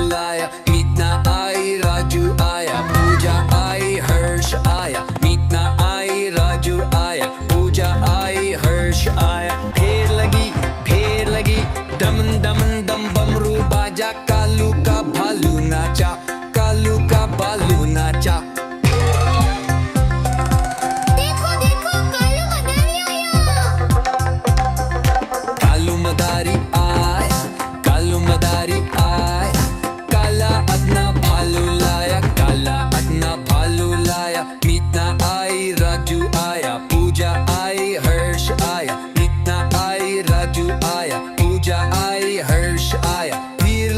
लाया, मीतना आई राजू आया, पूजा आई हर्ष आया, मीतना आई राजू आया, पूजा आई हर्ष आया। ढेर लगी दम दम दम बमरू बाजा, कालू का भालू नाचा, कालू का भालू नाचा। देखो देखो कालू मदारी आया। कालू मदारी आया, काला अपना भालू लाया, काला अपना भालू लाया, मीतना आई राजू आया, पूजा आई हर्ष आया, मीतना आई राजू आया, पूजा आई हर्ष आया। भीड़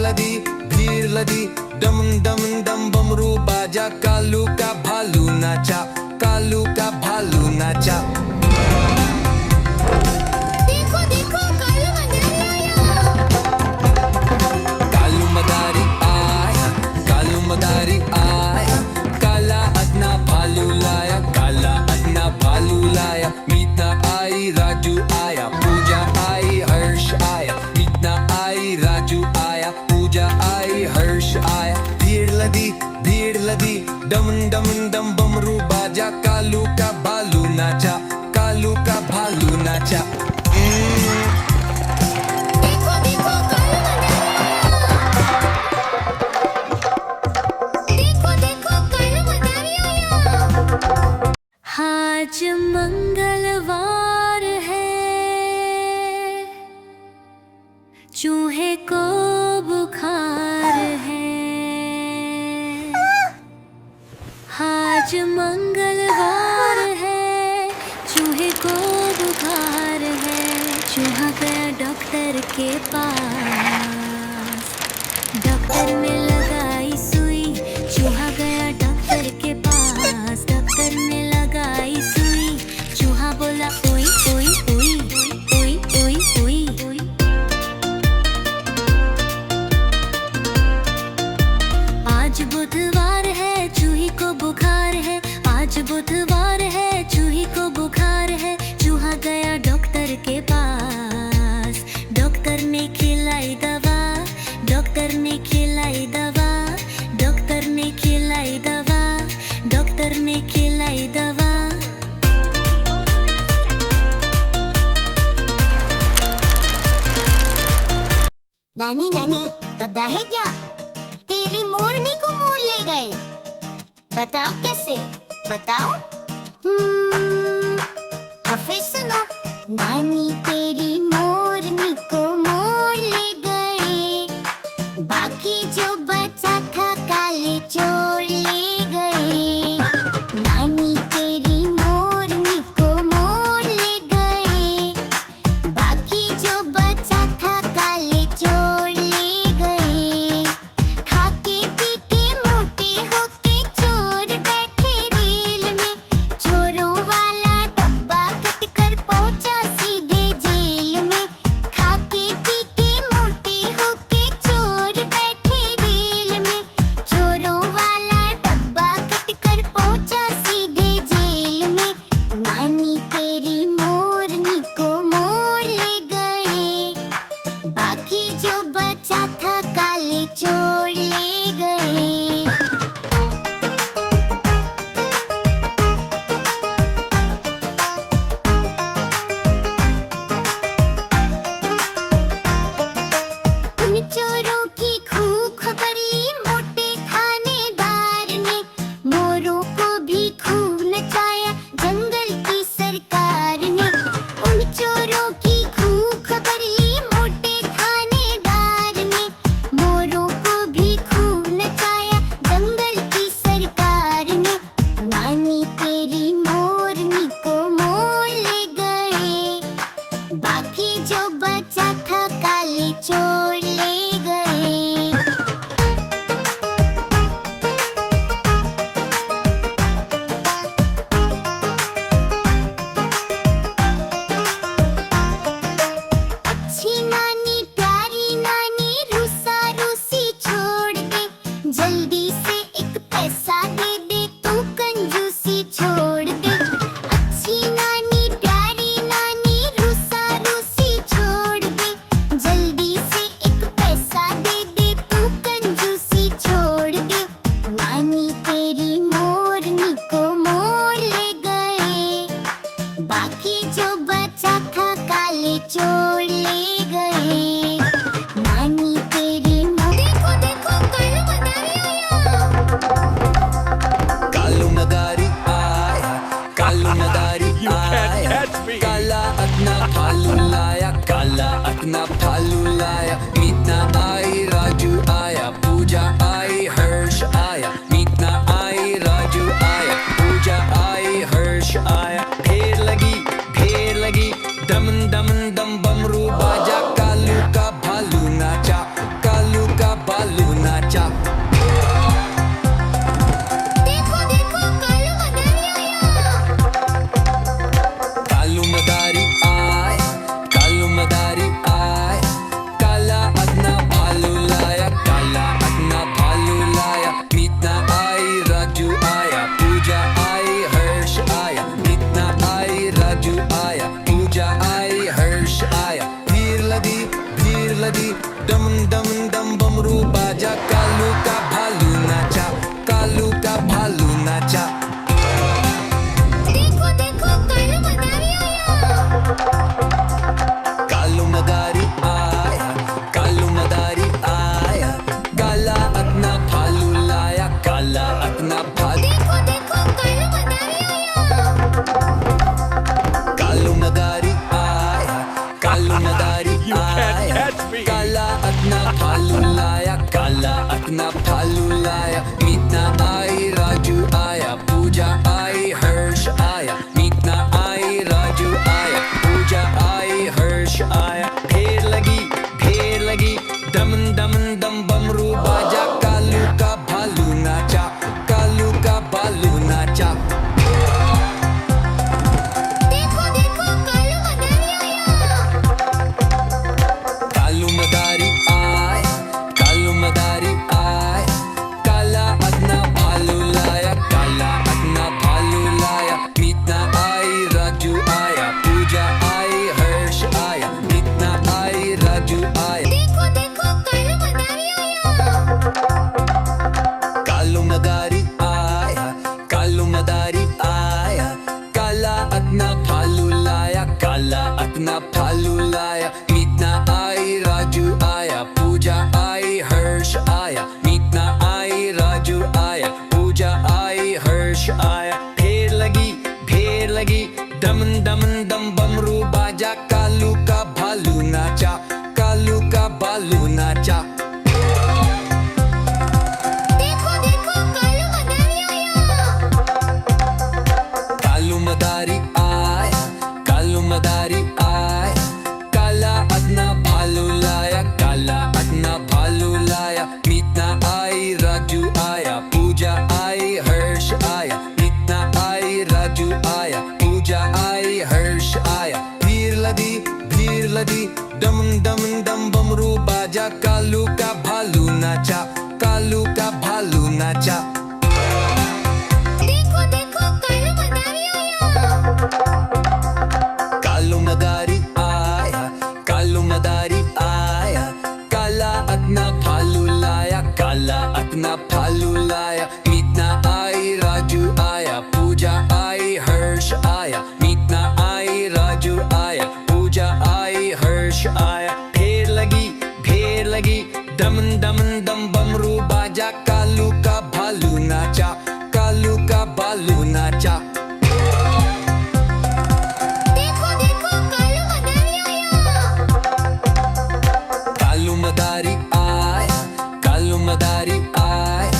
लदी दम दम दम बमरू बाजा, कालू का भालू नाचा, कालू का भालू नाचा। देखो देखो कालू मदारी आया, कालू मदारी आया, काला अपना भालू लाया, काला अपना भालू लाया, मीतना आई राजू आया, पूजा आई हर्ष आया, मीतना आई राजू आया, पूजा आई हर्ष आया। भीड़ लदी दम दम दम बमरू बाजा, कालू का भालू नाचा, कालू का भालू नाचा। देखो देखो कालू मदारी आया। आज मंगलवार है, चूहे को बुखार है। आज मंगलवार है, चूहे को बुखार है। चूहा गया डॉक्टर के पास, डॉक्टर ने लगाई सुई। चूहा गया डॉक्टर के पास, डॉक्टर ने लगाई सुई। चूहा बोला ओई ओई ओई ओई ओई ओई। आज बुधवार है, चूही को बुखार है। आज बुधवार है, चूही को बुखार है। चूहा गया डॉक्टर के पास, डॉक्टर ने खिलाई दवा, डॉक्टर ने खिलाई दवा, डॉक्टर ने खिलाई दवा, डॉक्टर ने खिलाई दवा। नानी पता है क्या, तेरी मोरनी को मोर ले गए। बताओ कैसे, बताओ। फिर सुनो। नानी तेरी मोरनी को मोर ले गए, बाकी जो बचा था काले चोर ले गए। नानी तेरी मोरनी को मोर ले गए, बाकी जो बचा था काले चोर ले गए। खाके पीके मोटे होके चोर बैठे रेल में, चोरों वाला डब्बा कट कर पहुंचा सीधे जेल में। खाके पीके मोटे होके चोर बैठे रेल में, चोरों वाला डब्बा कट कर पहुंचा सीधे जेल में। नानी तेरी मोरनी को मोर ले गए, बाकी जो बचा था काले चोर ले गए। उन चोरों की खूब खबर ली मोटे थानेदार ने, मोरों को भी खूब नचाया जंगल की सरकार ने। उन चोरों की खूब खबर ली मोटे थानेदार ने, मोरों को भी खूब नचाया जंगल की सरकार ने। नानी तेरी मोरनी को मोर ले गए, बाकी जो बचा था काले चोर ले गए। अच्छी नानी प्यारी नानी रूसा रूसी छोड़ दे, जल्दी से एक पैसा दे दे तू कंजूसी छोड़ दे। अच्छी नानी प्यारी नानी रूसा रूसी छोड़ दे, जल्दी से एक पैसा दे दे तू कंजूसी नाचा। देखो देखो कालू मदारी आया। कालू मदारी आय, कालू मदारी आय, काला अपना भालू लाया, काला अपना भालू लाया। मीतना आई राजू आया, पूजा आई हर्ष आया। मीतना आई राजू आया, पूजा आई हर्ष आया। भीड़ लगी डम डम डम बमरू बाजा, कालू का भालू नाचा, कालू का भालू नाचा। देखो देखो कालू मदारी आया। कालू मदारी आया, कालू मदारी आया, काला अपना भालू लाया, काला अपना भालू। देखो देखो कालू मदारी आया। कालू मदारी आया, कालू मदारी आया, काला अपना भालू लाया, काला अपना भालू लाया। मीतना आई राजू आया, पूजा आई हर्ष आया। मीतना आई राजू आया, पूजा आई हर्ष आया। ढेर लगी दम दम दम बमरू बाजा, कालू का भालू नाचा, कालू का भालू नाचा। देखो देखो कालू मदारी आया। कालू मदारी आय, कालू मदारी आय, काला अपना भालू लाया, काला अपना भालू लाया। मीतना आई राजू आया, पूजा आई हर्ष आया। मीतना आई राजू आया। देखो देखो कालू मदारी आया। कालू मदारी आया, कालू मदारी आया, काला अपना भालू लाया, काला अपना भालू लाया। मीतना आई राजू आया, पूजा आई हर्ष आया। मीतना आई राजू आया, पूजा आई हर्ष आया। ढेर लगी दम दम दम बमरू बाजा, कालू का भालू नाचा, कालू का भालू नाचा। देखो देखो कालू मदारी आया। कालू मदारी आय, कालू मदारी आय, काला अपना भालू लाया, काला अपना भालू लाया। मीतना आई राजू आया, पूजा आई हर्ष आया। मीतना आई राजू आया, पूजा आई हर्ष आया। भीड़ लगी डम डम डम बमरू बाजा, कालू का भालू नाचा, कालू का भालू नाचा। देखो देखो कालू मदारी आया। कालू मदारी आया, कालू मदारी आया, काला अपना भालू लाया, काला अपना भालू लाया। मीतना आई राजू आया, पूजा आई हर्ष आया। मीतना आई राजू आया, पूजा आई हर्ष आया। ढेर लगी दम दम दम बमरू बाजा, कालू का भालू नाचा, कालू का भालू नाचा। देखो देखो कालू मदारी आया। कालू मदारी आय, कालू मदारी आय,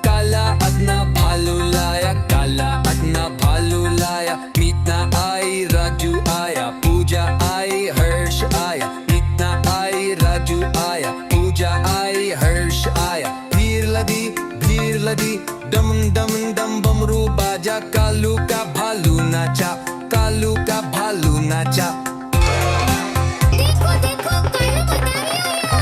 काला अपना भालू लाया, काला अपना भालू लाया। मीतना आई राजू आया, पूजा आई हर्ष आया। मीतना आई राजू आया, पूजा आई हर्ष आया। भीड़ लगी डम डम डम बमरू बाजा, कालू का भालू नाचा, कालू का भालू नाचा। देखो देखो कालू मदारी आया।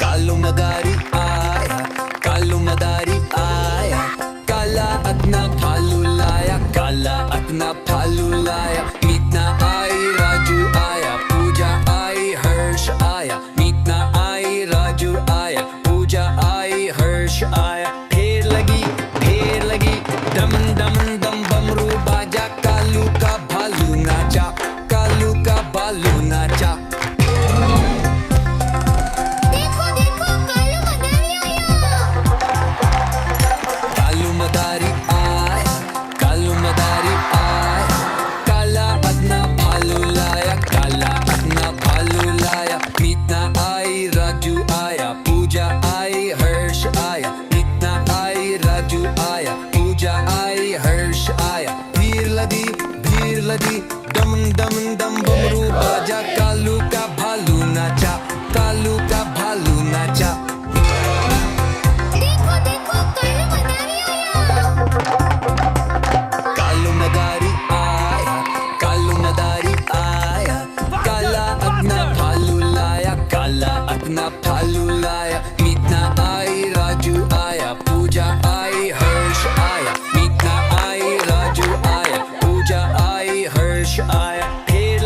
कालू मदारी आया, कालू मदारी आया, काला अपना भालू लाया, काला अपना भालू लाया। मीतना आई राजू आया, पूजा आई हर्ष आया। मीतना आई राजू आया, पूजा आई हर्ष आया। ढेर लगी दम दम दम बमरू लाया, मीतना आई राजू आया, पूजा आई हर्ष आया, मीतना आई राजू आया, पूजा आई हर्ष आया। ढेर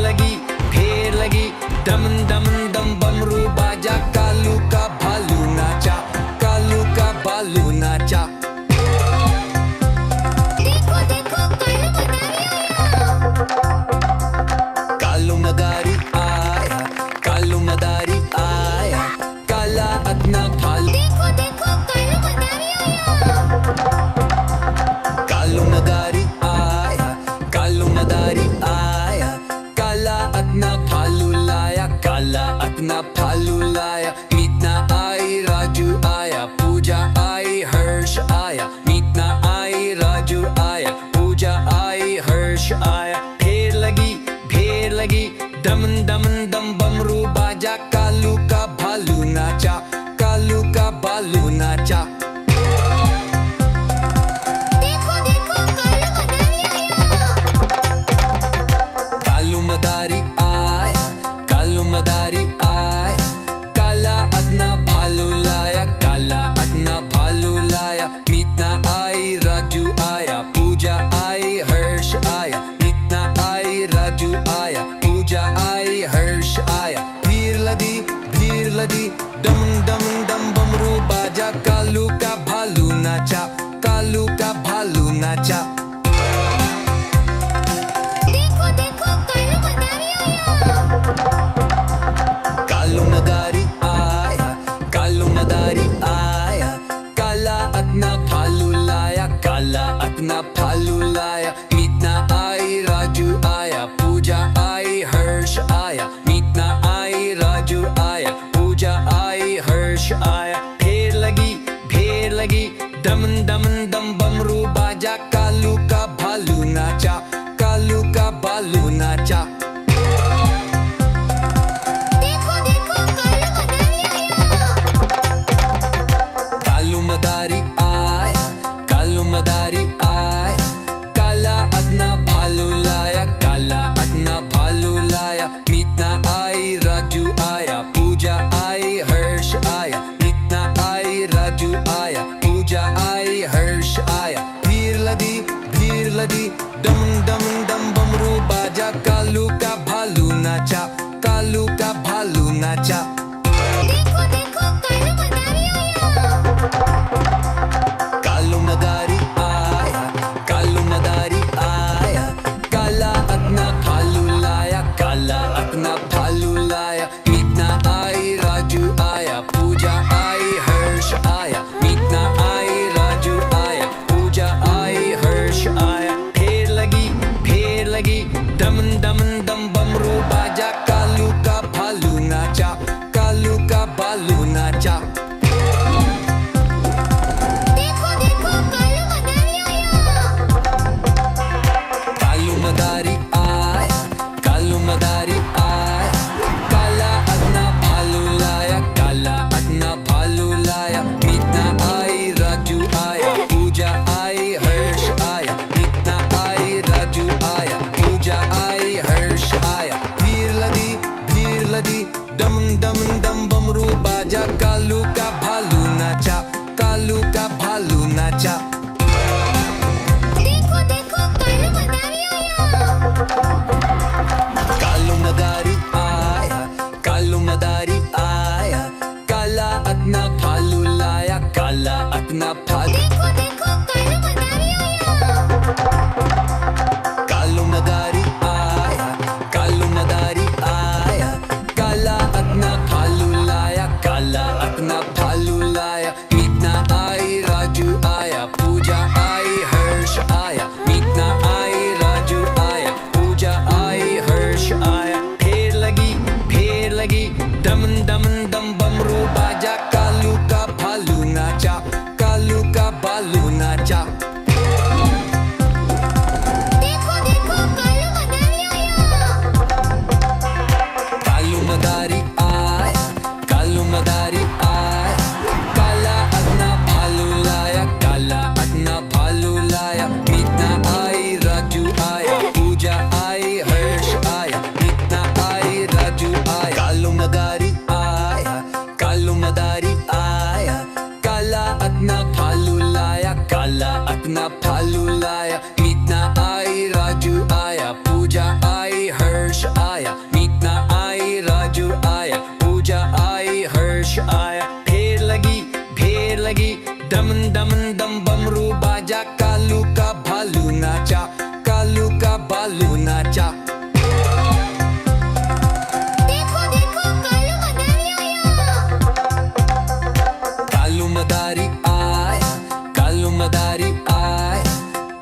लगी दम दम दम बमरू बाजा, कालू का भालू नाचा, कालू का भालू नाचा। देखो देखो कालू मदारी आया, कालू मदारी आया, काला अदना भालू। देखो देखो कालू मदारी आया, कालू मदारी आया, काला अदना भालू लाया, काला अदना भालू लाया। मीतना आई राजू आया, पूजा आई हर्ष आया, मीतना आई राजू आया, पूजा आई हर्ष आया। ढेर लगी दम दम दम बमरू बाजा, कालू का भालू नाचा, कालू का भालू नाचा। देखो देखो कालू मदारी आया, कालू मदारी आया, काला अदना भालू लाया, काला अदना भालू लाया। मीतना आई राजू आया, पूजा आई हर्ष आया, मीतना आई राजू आया, पूजा आई हर्ष आया। भीड़ लदी दम दम दम बमरू बाजा, कालू का भालू नाचा, कालू का भालू नाचा। देखो देखो कालू मदारी आया, कालू मदारी आया, काला अदना भालू लाया, काला अदना भालू लाया। मीतना आई राजू आया, पूजा आई हर्ष आया, मीतना आई राजू आया, पूजा आई हर्ष आया। ढेर लगी दम दम दम बमरू बाजा, कालू का भालू नाचा, कालू का भालू नाचा। देखो देखो कालू मदारी आया, कालू मदारी आया, काला अदना भालू लाया, काला अदना भालू लाया। मीतना आई राजू आया, पूजा आई हर्ष आया, मीतना आई राजू आया, पूजा आई हर्ष आया। भीड़ लदी दम दम दम बमरू बाजा, कालू का भालू नाचा, कालू का भालू नाचा। देखो देखो कालू मदारी आया, कालू मदारी आया, काला अदना भालू लाया, काला अदना भालू लाया। मीतना आई राजू आया, पूजा आई हर्ष आया, मीतना आई राजू आया, पूजा आई हर्ष आया। ढेर लगी दम दम दम बमरू बाजा, कालू का भालू नाचा, कालू का भालू नाचा। देखो देखो कालू मदारी आया, कालू मदारी आया, काला अदना भालू लाया, काला अदना भालू लाया। मीतना आई राजू आया, पूजा आई हर्ष आया, मीतना आई राजू आया, पूजा आई हर्ष आया। भीड़ लदी दम दम दम बमरू बाजा, कालू का भालू नाचा, कालू का भालू नाचा। देखो देखो कालू मदारी आया, कालू मदारी आया, काला अदना भालू लाया, काला अदना भालू। देखो देखो कालू मदारी आया, कालू मदारी आया, काला अदना भालू लाया, काला अदना भालू लाया। मीतना आई राजू आया, पूजा आई हर्ष आया, मीतना आई राजू आया, पूजा आई हर्ष आया। ढेर लगी दम दम दम बमरू बाजा, कालू का डम डम डम बमरू बाजा, कालू का भालू नाचा, कालू का भालू नाचा। देखो देखो कालू मदारी आया। कालू मदारी आया, कालू मदारी आया,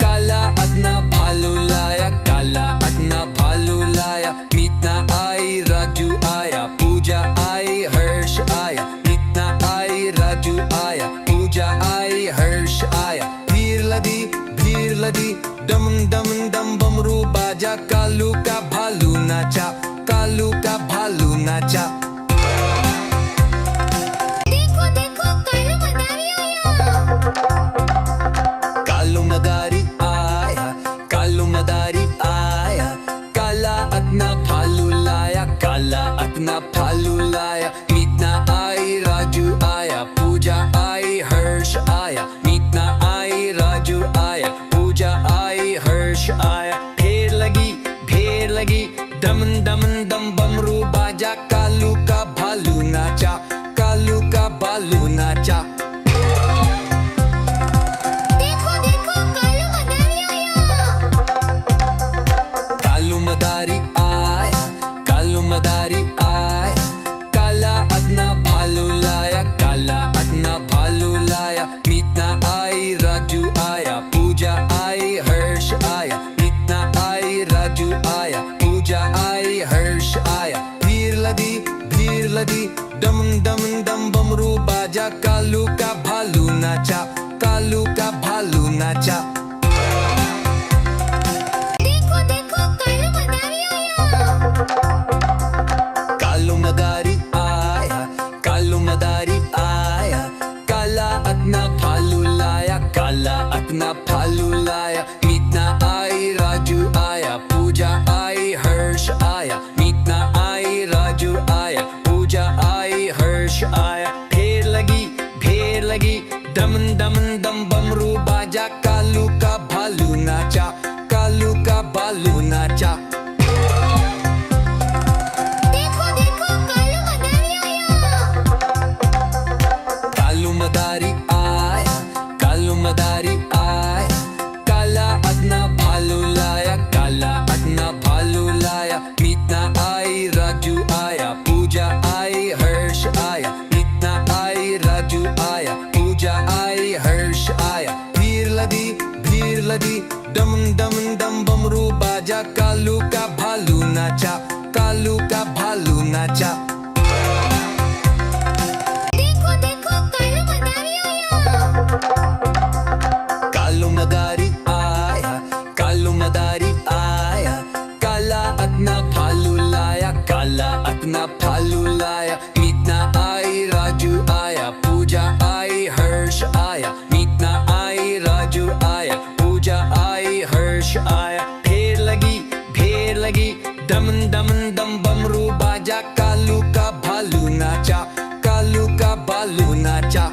काला अपना भालू लाया, काला अपना भालू लाया। मीतना आई, राजू आया, पूजा आई, हर्ष आया। मीतना आई, राजू आया, पूजा आई, हर्ष आया। भीड़ लगी डम डम डम बमरू बाजा, कालू का भालू नाचा, कालू का भालू नाचा। देखो देखो कालू मदारी आया। कालू मदारी आया, कालू मदारी आया, काला अपना भालू लाया, काला अपना भालू लाया। मीतना आई, राजू आया, पूजा आई, हर्ष आया। मीतना आई, राजू आया, पूजा आई, हर्ष आया। ढेर लगी डम डम डम बमरू बाजा, कालू का भालू नाचा, कालू का भालू नाचा। देखो देखो कालू मदारी आया। कालू मदारी आया, कालू मदारी आया, काला अपना भालू लाया, काला अपना भालू लाया। मीतना आई, राजू आया, पूजा आई, हर्ष आया। मीतना आई, राजू आया, पूजा आई, हर्ष आया। भीड़ लगी डम डम डम बमरू बाजा, कालू का भालू नाचा, कालू का भालू नाचा। देखो देखो कालू मदारी आया। कालू मदारी आया, कालू मदारी आया, काला अपना भालू लाया, काला अपना भालू लाया। मीतना आई, राजू आया, पूजा आई, हर्ष आया। मीतना आई, राजू आया, पूजा आई, हर्ष आया। ढेर लगी डम डम डम बमरू बाजा, कालू का भालू नाचा, कालू का भालू नाचा। देखो देखो कालू मदारी आया। कालू मदारी आया, कालू मदारी आया, काला अपना भालू लाया, काला अपना भालू लाया। मीतना आई, राजू आया, पूजा आई, हर्ष आया। मीतना आई, राजू आया, पूजा आई, हर्ष आया। भीड़ लगी डम डम डम बमरू बाजा, कालू का भालू नाचा, कालू का भालू नाचा। देखो देखो कालू मदारी आया। कालू मदारी आया, कालू मदारी आया, काला अपना भालू लाया, काला अपना भालू लाया। मीतना आई, राजू आया, पूजा आई, हर्ष आया। मीतना आई, राजू आया, पूजा आई, हर्ष आया। ढेर लगी डम डम डम बमरू बाजा, कालू का भालू नाचा, कालू का भालू नाचा।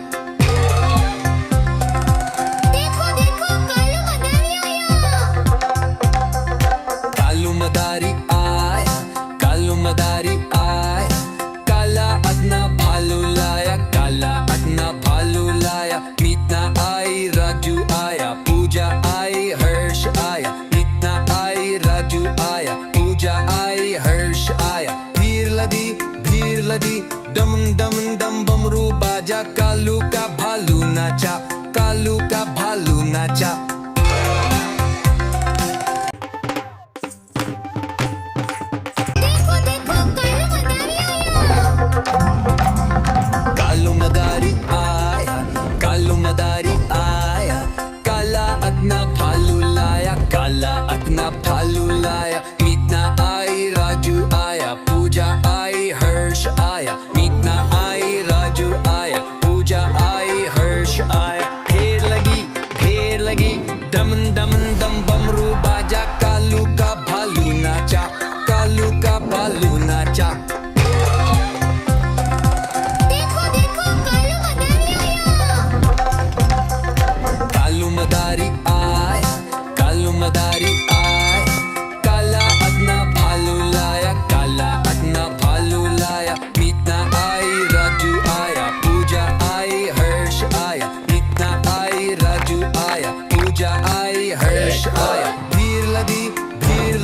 देखो देखो कालू मदारी आया। कालू मदारी आया, कालू मदारी आया, काला अपना भालू लाया, काला अपना भालू लाया। मीतना आई, राजू आया, पूजा आई, हर्ष आया। मीतना आई, राजू आया, पूजा आई, हर्ष आया। भीड़ लगी डम डम डम बमरू बाजा, कालू का भालू नाचा, कालू का भालू नाचा। देखो देखो कालू मदारी आया। कालू मदारी आया, कालू मदारी आया, काला अपना भालू लाया, काला अपना भालू लाया। मीतना आई, राजू आया, पूजा आई, हर्ष आया। मीतना आई, राजू आया, पूजा आई,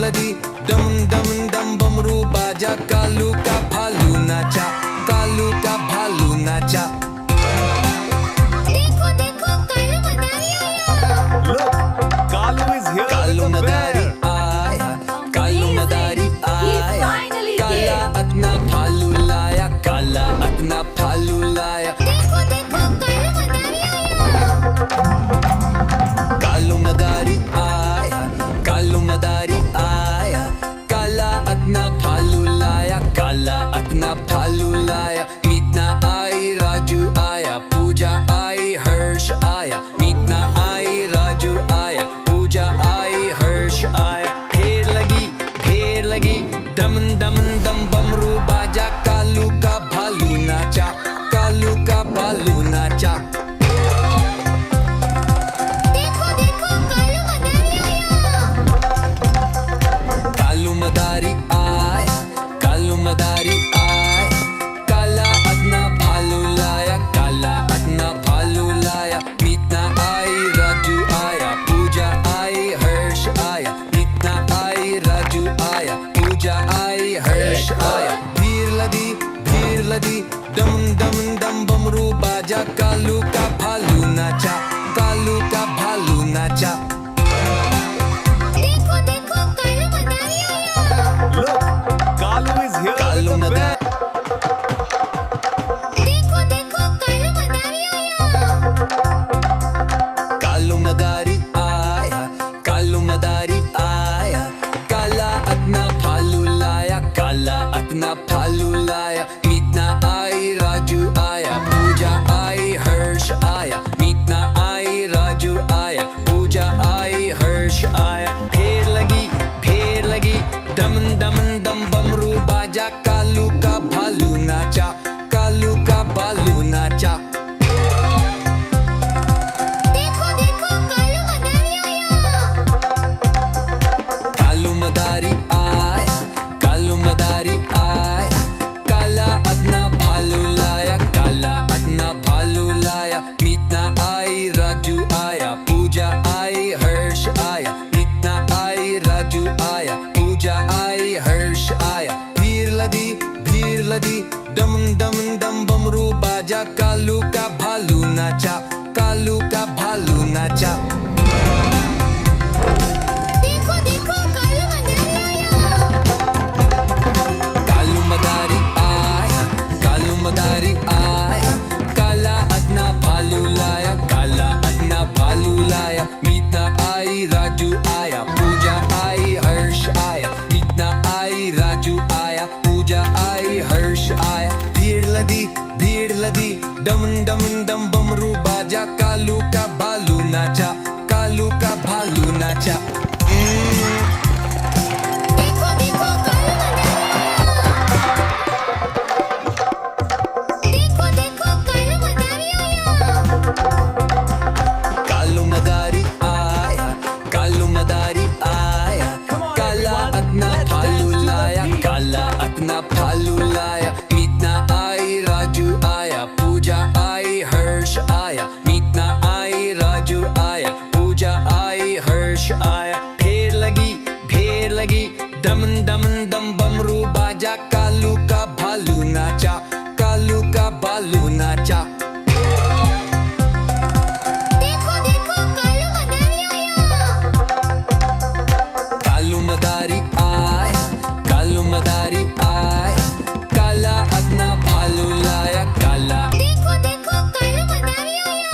लदी डम डम डम बमरू बाजा कालू का भालू नाचा कालू का भालू नाचा देखो देखो कालू मदारी आया Look, Kalu is here Kalu with the Madari bear. आया कालू मदारी आया काला अपना भालू लाया काला अपना भालू लाया देखो देखो कालू मदारी आया कालू मदारी आया कालू मदारी आया काला अपना भालू लाया काला अपना भालू लाया मीतना आई राजू आया पूजा आई हर्ष आया मीतना आई राजू आया पूजा आई हर्ष आया ढेर लगी दम दम दम बमरू बाजा कालू का भालू नाचा कालू का भालू नाचा देखो देखो कालू मदारी आया कालू मदारी आया कालू मदारी आया काला अपना भालू लाया काला अपना भालू लाया मीतना आई राजू आया पूजा आई हर्ष आया मीतना आई राजू आया पूजा आई हर्ष आया भीड़ लदी डम डम डम बमरू बाजा कालू का भालू नाचा कालू का भालू नाचा देखो देखो कालू मदारी आया Look, Kalu is here Kalu with the Madari bear. देखो देखो कालू मदारी आया कालू मदारी आया कालू मदारी आया काला अपना भालू लाया काला अपना भालू लाया मीतना आई राजू आया पूजा आई हर्ष आया मीतना आई राजू आया पूजा आई हर्ष आया ढेर लगी दम दम दम बमरू बाजा कालू का भालू नाचा कालू का भालू नाचा देखो देखो कालू मदारी आया कालू मदारी आया कालू मदारी आया काला अपना भालू लाया काला अपना भालू लाया मीतना आई राजू आया पूजा आई हर्ष आया मीतना आई राजू आया पूजा आई हर्ष आया भीड़ लदी डम डम डम बमरू बाजा कालू का भालू नाचा कालू का भालू नाचा देखो देखो कालू मदारी आया कालू मदारी आया कालू मदारी आया काला अपना भालू लाया काला अपना भालू लाया मीतना आई राजू आया पूजा आई हर्ष आया मीतना आई राजू आया पूजा आई हर्ष आया भीड़ लदी डम डम डम बमरू बाजा कालू का भालू नाचा कालू का भालू नाचा देखो देखो कालू मदारी आया देखो देखो कालू मदारी आया कालू मदारी आया कालू मदारी आया काला अपना भालू लाया काला अपना भालू लाया मीतना आई राजू आया पूजा आई हर्ष आया मीतना आई राजू आया पूजा आई हर्ष आया ढेर लगी दम दम दम बमरू बाजा कालू का भालू नाचा कालू का भालू नाचा देखो देखो कालू मदारी आया कालू मदारी आया कालू मदारी आया काला अपना भालू लाया काला देखो देखो कालू मदारी आया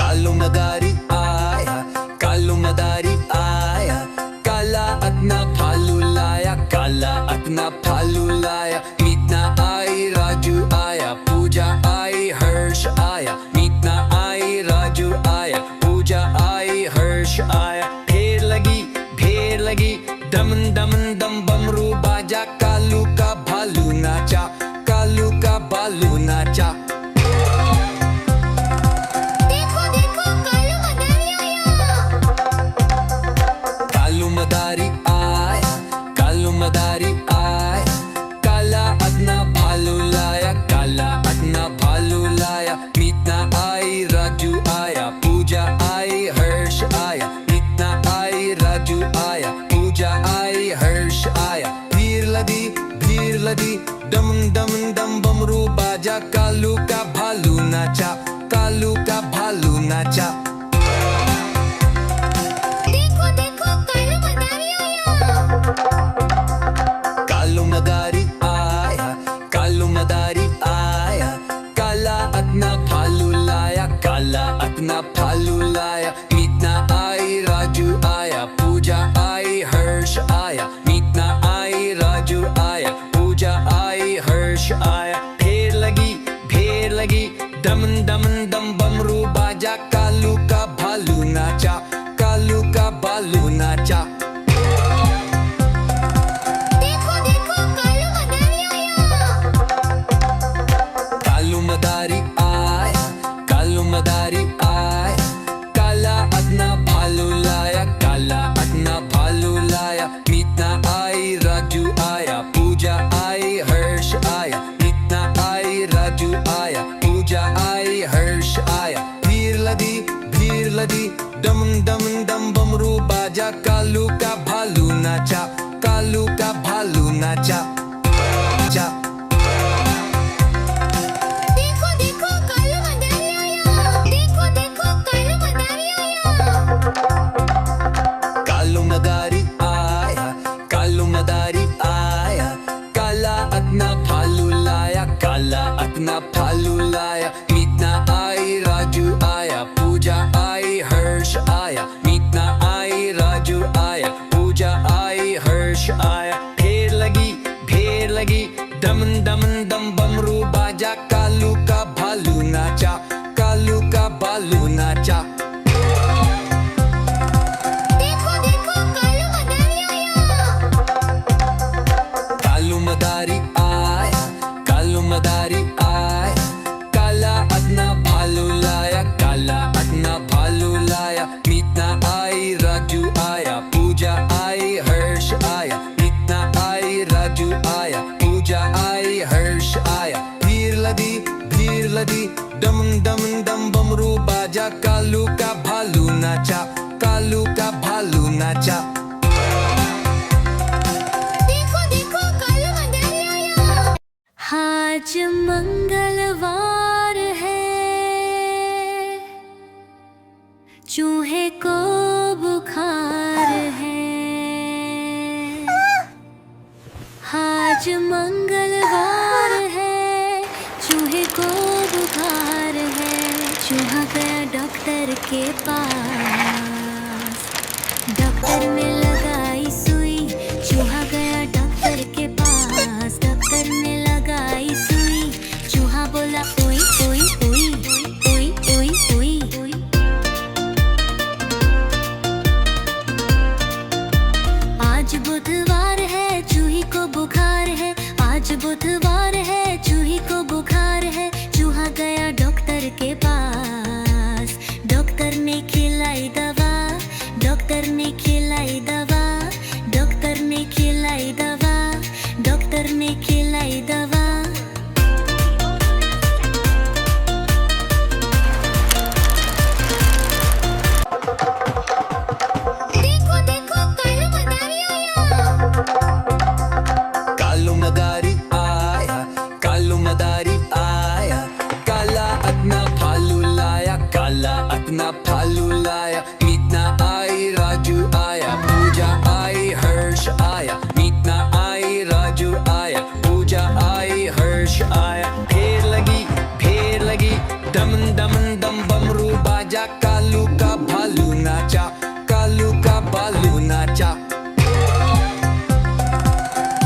कालू मदारी आया कालू मदारी आया काला अपना भालू लाया काला अपना भालू लाया मीतना आई राजू आया पूजा आई हर्ष आया मीतना आई राजू आया पूजा आई हर्ष आया ढेर लगी दम दम दम बमरू बाजा कालू का भालू नाचा कालू का भालू नाचा देखो देखो कालू मदारी आया कालू मदारी आया कालू मदारी आया काला अपना भालू लाया काला अपना भालू लाया मीतना आई राजू आया पूजा आई हर्ष आया मीतना आई राजू नाचा. देखो देखो कालू मदारी आया. कालू मदारी आया, कालू मदारी आया. काला अदना भालू लाया, काला अदना भालू लाया. मीतना आई, राजू आया, पूजा आई, हर्ष आया. मीतना आई, राजू आया, पूजा आई, हर्ष आया. भेड़ लगी, दमन दमन दम बमरू बाजा. कालू का भालू नाचा, कालू का भालू नाचा. देखो देखो कालू मदारी आया. कालू मदारी आया, कालू मदारी आया. काला अदना भालू लाया, काला अदना भालू लाया. मीतना आई, राजू आया, पूजा आई, हर्ष आया. मीतना आई, राजू आया, पूजा आई, हर्ष आया. भीड़ लगी, दमन दमन दम बमरू बाजा. कालू का भालू नाचा, कालू का भालू नाचा. देखो देखो कालू मदारी आया. देखो देखो कालू मदारी आया. कालू मदारी आया, कालू मदारी आया. काला अदना भालू लाया, काला अदना भालू लाया. मीतना आई, राजू आया, पूजा आई, हर्ष आया. मीतना आई, राजू आया, पूजा आई, हर्ष आया. भेड़ लगी, दमन दमन दम बमरू बाजा. कालू का भालू नाचा, कालू का भालू नाचा. देखो देखो कालू मदारी आया. कालू मदारी आया, कालू मदारी आया. काला अदना भालू लाया, काला अदना भालू लाया. मीतना आई, राजू आया, पूजा आई, हर्ष आया. मीतना आई, राजू आया, पूजा आई, हर्ष आया. भीड़ लगी, दमन दमन दम बमरू बाजा. कालू का भालू नाचा, कालू का भालू नाचा. देखो देखो कालू मदारी आया. आज मंगलवार है, चूहे को बुखार है. आज मंगलवार है, चूहे को बुखार है. चूहा गया डॉक्टर के पास, डॉक्टर ने लगाई सुई. चूहा गया डॉक्टर के पास, डॉक्टर ने लगाई सुई. चूहा बोला ओई ओई ओई ओई ओई ओई. आज बुधवार है, चूही को बुखार है. आज बुधवार है, चूही को बुखार है. चूहा गया डॉक्टर के पास, डॉक्टर ने खिलाई दवा. डॉक्टर ने खिलाई दवा, डॉक्टर ने खिलाई दवा, डॉक्टर ने खिलाई दवा. देखो देखो कालू मदारी आया. कालू मदारी आया, कालू मदारी आया. काला अदना भालू लाया, काला अदना भालू लाया. मीतना आई, राजू आया, पूजा आई, हर्ष आया. मीतना आई, राजू आया, पूजा आई, हर्ष आया. भेड़ लगी, दमन दमन दम बमरू बाजा. कालू का भालू नाचा, कालू का भालू नाचा.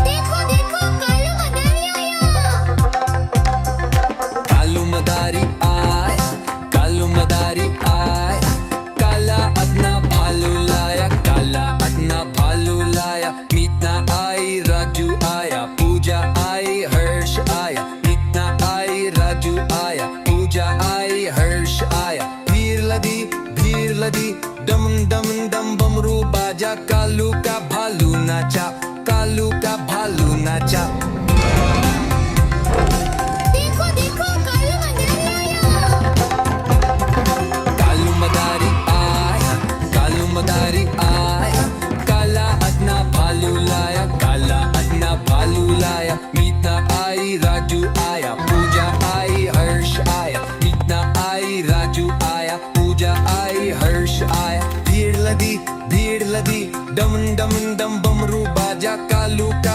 देखो देखो कालू मदारी आया. कालू मदारी आया, कालू मदारी आया. काला अदना भालू लाया, काला अदना भालू लाया. मीतना आई, राजू आया, पूजा आई, हर्ष आया. मीतना आई, राजू आया, पूजा आई, हर्ष आया. भीड़ लगी, दमन दमन दम बमरू बाजा. कालू का भालू नाचा, कालू का भालू नाचा. देखो देखो कालू मदारी आया. कालू मदारी आया, कालू मदारी आया. काला अदना भालू लाया, काला अदना भालू लाया. मीतना आई, राजू आया, पूजा आई, हर्ष आया. मीतना आई, राजू आया, पूजा डम डम डम बमरू बाजा कालू का